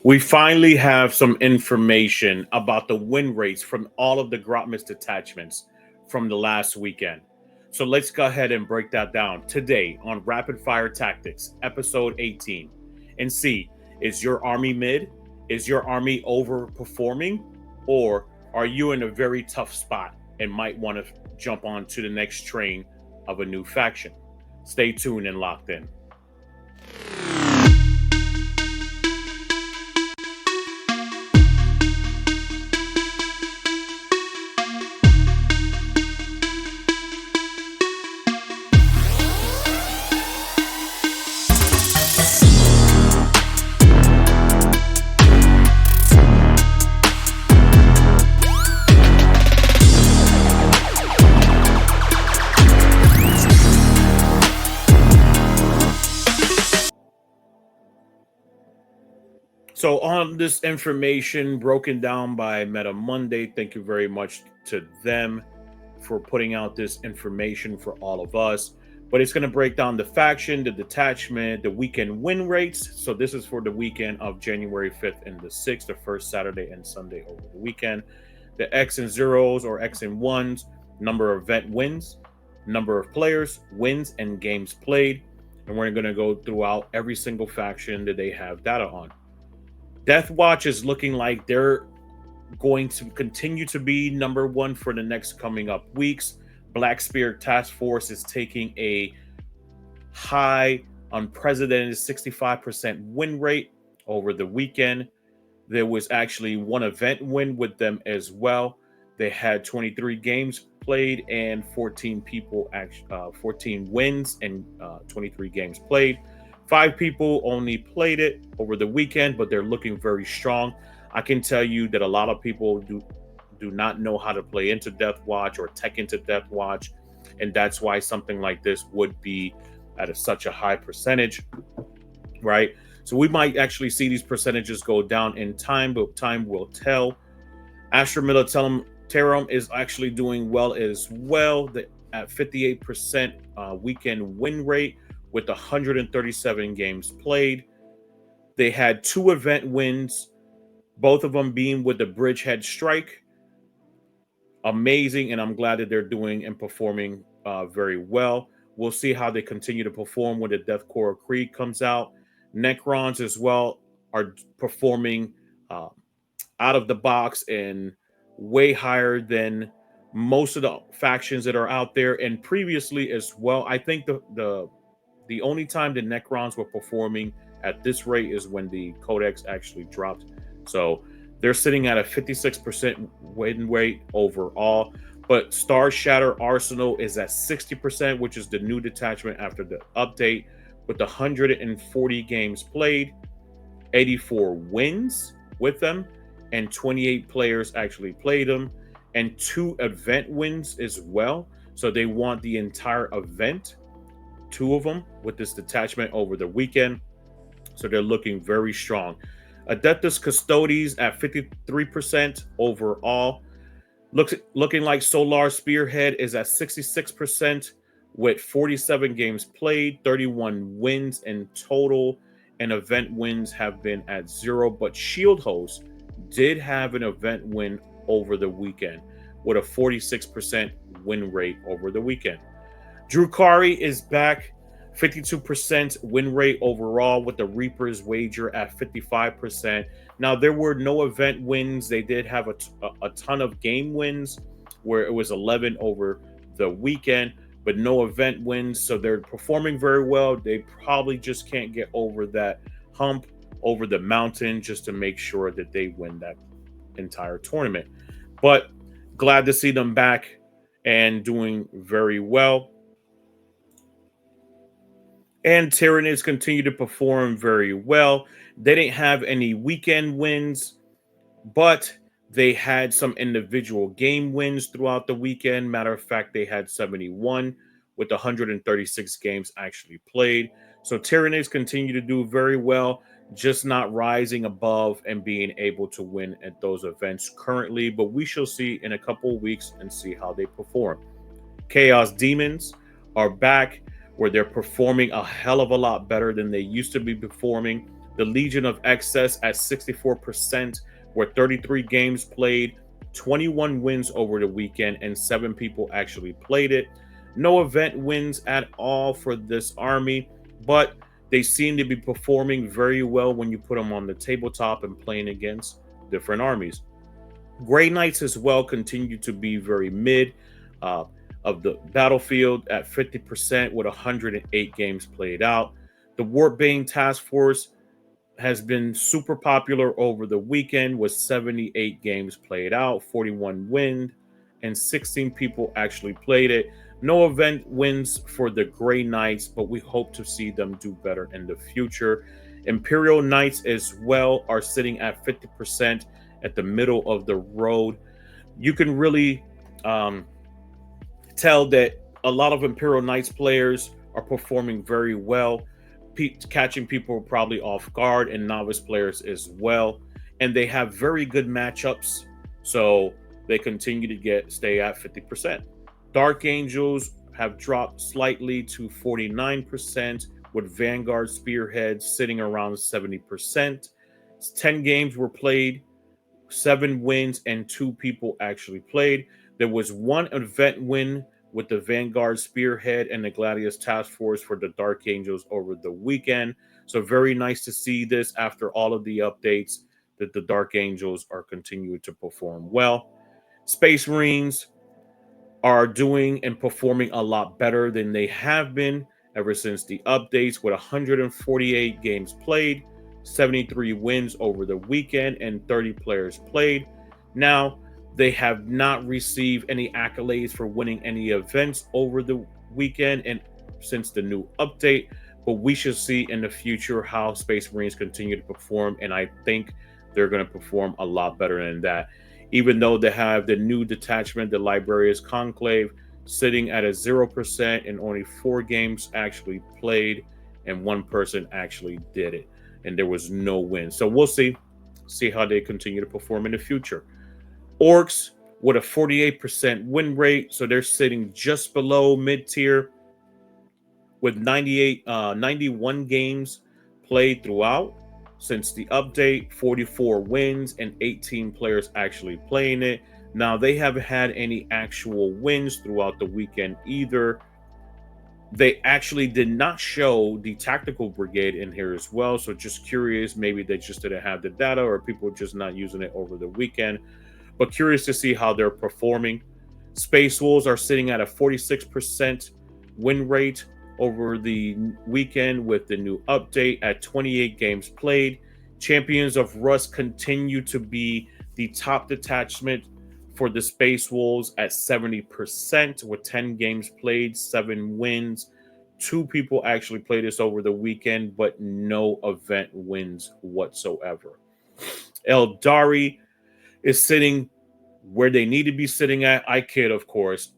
We finally have some information about the win rates from all of the Grotmas detachments from the last weekend. So let's go ahead and break that down today on Rapid Fire Tactics, episode 18, and see, is your army mid? Is your army overperforming? Or are you in a very tough spot and might want to jump on to the next train of a new faction? Stay tuned and locked in. So on this information broken down by Meta Monday, thank you very much to them for putting out this information for all of us. But it's going to break down the faction, the detachment, the weekend win rates. So this is for the weekend of January 5th and the 6th, the first Saturday and Sunday over the weekend. The X and zeros or X and ones, number of event wins, number of players, wins, and games played. And we're going to go throughout every single faction that they have data on. Death Watch is looking like they're going to continue to be number one for the next coming up weeks. Black Spirit Task Force is taking a high, unprecedented 65% win rate over the weekend. There was actually one event win with them as well. They had 23 games played and 14 wins and 23 games played. 5 people only played it over the weekend, but they're looking very strong. I can tell you that a lot of people do not know how to play into Death Watch or tech into Death Watch, and that's why something like this would be at such a high percentage, right? So we might actually see these percentages go down in time, but time will tell. Astra Militarum is actually doing well as well, at 58% weekend win rate with 137 games played. They had 2 event wins, both of them being with the Bridgehead Strike. Amazing, and I'm glad that they're doing and performing very well. We'll see how they continue to perform when the Death Corps Creed comes out. Necrons as well are performing out of the box and way higher than most of the factions that are out there, and previously as well. I think the only time the Necrons were performing at this rate is when the Codex actually dropped. So they're sitting at a 56% win rate overall. But Star Shatter Arsenal is at 60%, which is the new detachment after the update, with 140 games played, 84 wins with them, and 28 players actually played them, and 2 event wins as well. So they want the entire event, 2 of them with this detachment over the weekend. So they're looking very strong. Adeptus Custodes at 53% overall. Looking like Solar Spearhead is at 66% with 47 games played, 31 wins in total, and event wins have been at 0. But Shield Host did have an event win over the weekend with a 46% win rate over the weekend. Drukari is back, 52% win rate overall with the Reaper's Wager at 55%. Now, there were no event wins. They did have a ton of game wins where it was 11 over the weekend, but no event wins. So they're performing very well. They probably just can't get over that hump over the mountain just to make sure that they win that entire tournament. But glad to see them back and doing very well. And Tyranids continue to perform very well. They didn't have any weekend wins, but they had some individual game wins throughout the weekend. Matter of fact, they had 71 with 136 games actually played. So Tyranids continue to do very well, just not rising above and being able to win at those events currently. But we shall see in a couple of weeks and see how they perform. Chaos Demons are back, where they're performing a hell of a lot better than they used to be performing. The Legion of Excess at 64%, where 33 games played, 21 wins over the weekend, and 7 people actually played it. No event wins at all for this army, but they seem to be performing very well when you put them on the tabletop and playing against different armies. Grey Knights as well continue to be very mid uh, of the battlefield at 50% with 108 games played out. The Warpbane Task Force has been super popular over the weekend with 78 games played out, 41 wins, and 16 people actually played it. No event wins for the Grey Knights, but we hope to see them do better in the future. Imperial Knights as well are sitting at 50% at the middle of the road. You can really tell that a lot of Imperial Knights players are performing very well, catching people probably off guard, and novice players as well. And they have very good matchups, so they continue to stay at 50%. Dark Angels have dropped slightly to 49%, with Vanguard Spearhead sitting around 70%. 10 games were played, 7 wins, and 2 people actually played. There was 1 event win with the Vanguard Spearhead and the Gladius Task Force for the Dark Angels over the weekend. So very nice to see this after all of the updates that the Dark Angels are continuing to perform well. Space Marines are doing and performing a lot better than they have been ever since the updates, with 148 games played, 73 wins over the weekend, and 30 players played. Now, they have not received any accolades for winning any events over the weekend and since the new update, but we should see in the future how Space Marines continue to perform, and I think they're going to perform a lot better than that. Even though they have the new detachment, the Librarius Conclave, sitting at a 0% and only 4 games actually played, and 1 person actually did it, and there was no win. So we'll see how they continue to perform in the future. Orcs with a 48% win rate, so they're sitting just below mid-tier with 91 games played throughout since the update, 44 wins, and 18 players actually playing it. Now, they haven't had any actual wins throughout the weekend either. They actually did not show the Tactical Brigade in here as well, so just curious, maybe they just didn't have the data or people just not using it over the weekend, but curious to see how they're performing. Space Wolves are sitting at a 46% win rate over the weekend with the new update at 28 games played. Champions of Rust continue to be the top detachment for the Space Wolves at 70% with 10 games played, 7 wins. 2 people actually played this over the weekend, but no event wins whatsoever. Eldari is sitting where they need to be sitting at. I kid, of course.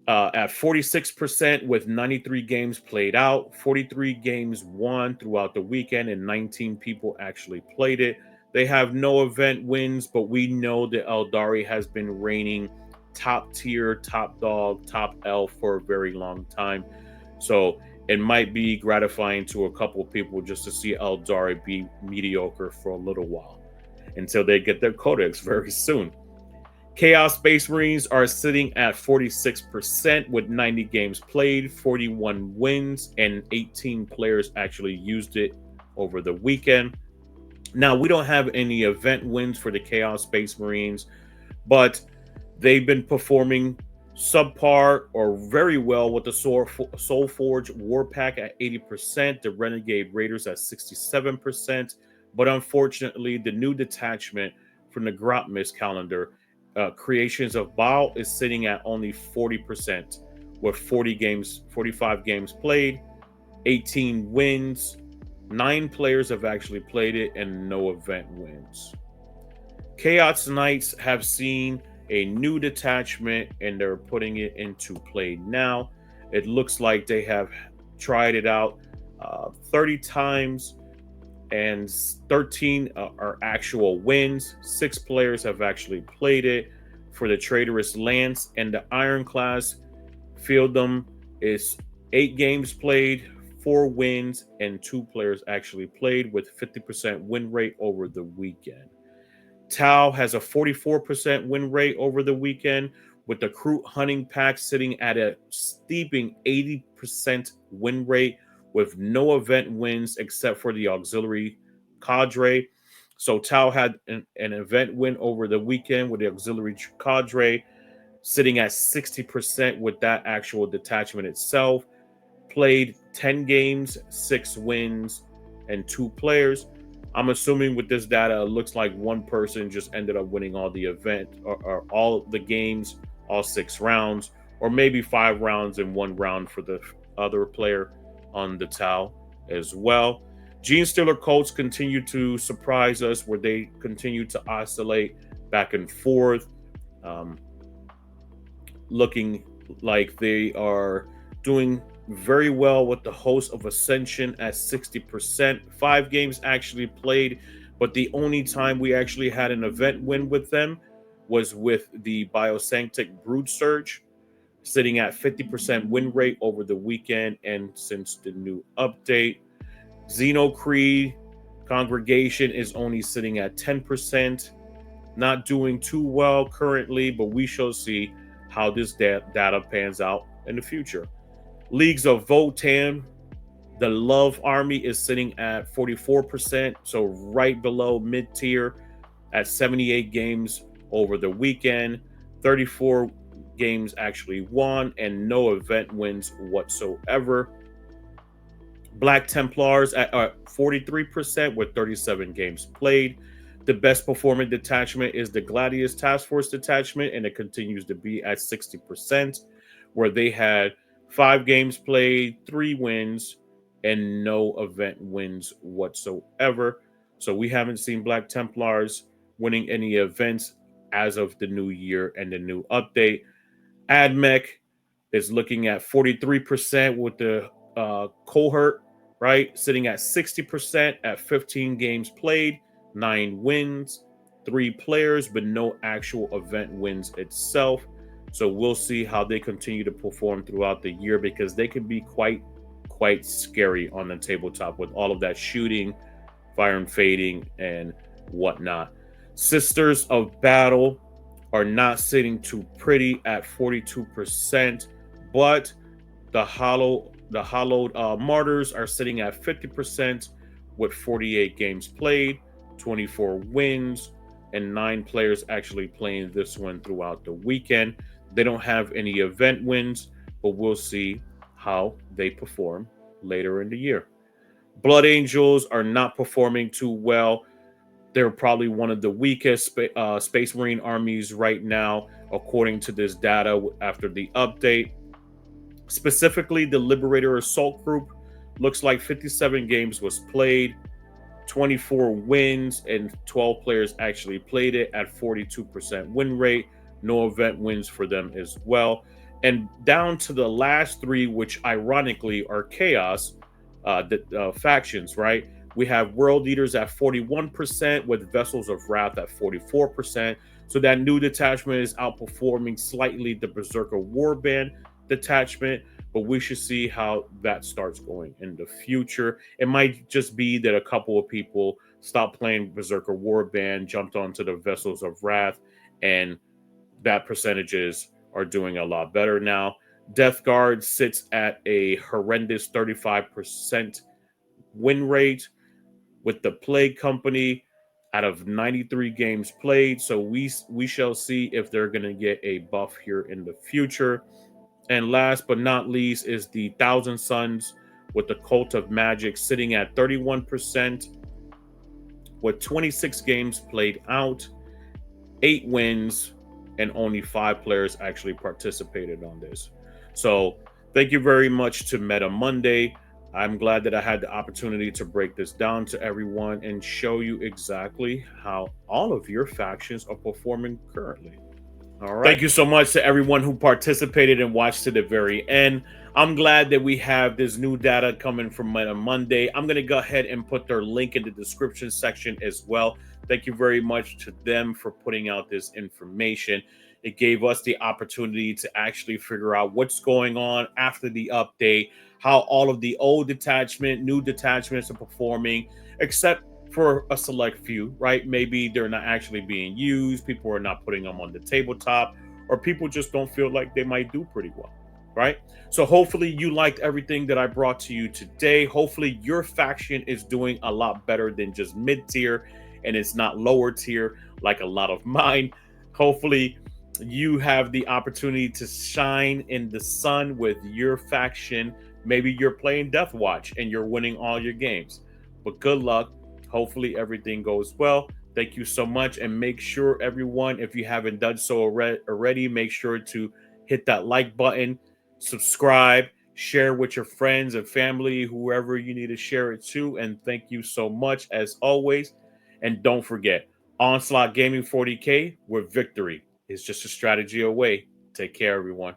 At 46% with 93 games played out, 43 games won throughout the weekend, and 19 people actually played it. They have no event wins, but we know that Eldari has been reigning top tier, top dog, top elf for a very long time. So it might be gratifying to a couple of people just to see Eldari be mediocre for a little while until they get their codex very soon. Chaos Space Marines are sitting at 46% with 90 games played, 41 wins, and 18 players actually used it over the weekend. Now, we don't have any event wins for the Chaos Space Marines, but they've been performing subpar or very well with the Soulforge War Pack at 80%, the Renegade Raiders at 67%, but unfortunately, the new detachment from the Grotmas calendar, Creations of Baal, is sitting at only 40% with 45 games played, 18 wins, 9 players have actually played it, and no event wins. Chaos Knights have seen a new detachment and they're putting it into play now. It looks like they have tried it out 30 times, and 13 are actual wins. 6 players have actually played it. For the Traitorous Lance and the Ironclass Fieldum is 8 games played, 4 wins and 2 players actually played with 50% win rate over the weekend. Tau has a 44% win rate over the weekend, with the Crew Hunting Pack sitting at a steeping 80% win rate with no event wins except for the auxiliary cadre. So Tau had an event win over the weekend with the auxiliary cadre sitting at 60% with that actual detachment itself. Played 10 games, 6 wins, and 2 players. I'm assuming with this data, it looks like one person just ended up winning all the event or all the games, all 6 rounds, or maybe 5 rounds and 1 round for the other player on the Tau as well. Gene Stealer Colts continue to surprise us where they continue to oscillate back and forth, looking like they are doing very well with the host of Ascension at 60%. 5 games actually played, but the only time we actually had an event win with them was with the Biosanctic Brood Surge, sitting at 50% win rate over the weekend and since the new update. Xeno Creed Congregation is only sitting at 10%, not doing too well currently, but we shall see how this data pans out in the future. Leagues of Votan, the Love Army is sitting at 44%, so right below mid-tier at 78 games over the weekend. 34 games actually won and no event wins whatsoever. Black Templars at 43% with 37 games played. The best performing detachment is the Gladius Task Force detachment, and it continues to be at 60%, where they had 5 games played, 3 wins, and no event wins whatsoever. So we haven't seen Black Templars winning any events as of the new year and the new update. AdMech is looking at 43% with the cohort, right? Sitting at 60% at 15 games played, 9 wins, 3 players, but no actual event wins itself. So we'll see how they continue to perform throughout the year, because they can be quite scary on the tabletop with all of that shooting, fire and fading, and whatnot. Sisters of Battle are not sitting too pretty at 42%, but the hollowed martyrs are sitting at 50% with 48 games played, 24 wins, and 9 players actually playing this one throughout the weekend. They don't have any event wins, but we'll see how they perform later in the year. Blood Angels are not performing too well. They're probably one of the weakest Space Marine armies right now, according to this data after the update. Specifically, the Liberator Assault Group looks like 57 games was played, 24 wins, and 12 players actually played it at 42% win rate. No event wins for them as well. And down to the last 3, which ironically are Chaos factions, right? We have World Eaters at 41% with Vessels of Wrath at 44%. So that new detachment is outperforming slightly the Berserker Warband detachment, but we should see how that starts going in the future. It might just be that a couple of people stopped playing Berserker Warband, jumped onto the Vessels of Wrath, and that percentages are doing a lot better now. Death Guard sits at a horrendous 35% win rate with the Plague Company out of 93 games played. So we shall see if they're going to get a buff here in the future. And last but not least is the Thousand Sons with the Cult of Magic sitting at 31% with 26 games played out, 8 wins, and only 5 players actually participated on this. So thank you very much to Meta Monday. I'm glad that I had the opportunity to break this down to everyone and show you exactly how all of your factions are performing currently. All right. Thank you so much to everyone who participated and watched to the very end. I'm glad that we have this new data coming from Meta Monday. I'm going to go ahead and put their link in the description section as well. Thank you very much to them for putting out this information. It gave us the opportunity to actually figure out what's going on after the update, how all of the old new detachments are performing, except for a select few, right? Maybe they're not actually being used, people are not putting them on the tabletop, or people just don't feel like they might do pretty well, right? So hopefully you liked everything that I brought to you today. Hopefully your faction is doing a lot better than just mid tier, and it's not lower tier like a lot of mine. Hopefully you have the opportunity to shine in the sun with your faction. Maybe you're playing Death Watch and you're winning all your games. But good luck. Hopefully everything goes well. Thank you so much. And make sure, everyone, if you haven't done so already, make sure to hit that like button, subscribe, share with your friends and family, whoever you need to share it to. And thank you so much, as always. And don't forget, Onslaught Gaming 40K, where victory is just a strategy away. Take care, everyone.